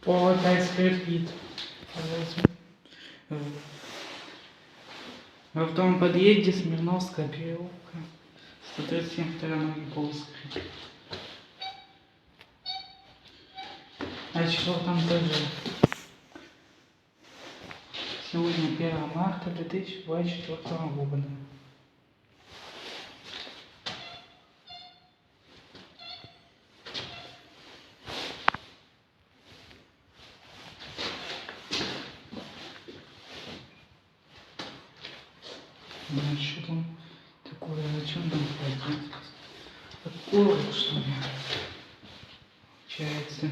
О, опять скрипит. В том подъезде Смирновская переулка. 137 ноги полускрипит. А число там тоже. Сегодня 1 марта 2024 года. Ну, что там такое? О чем там ходить? Корок, что ли? Получается.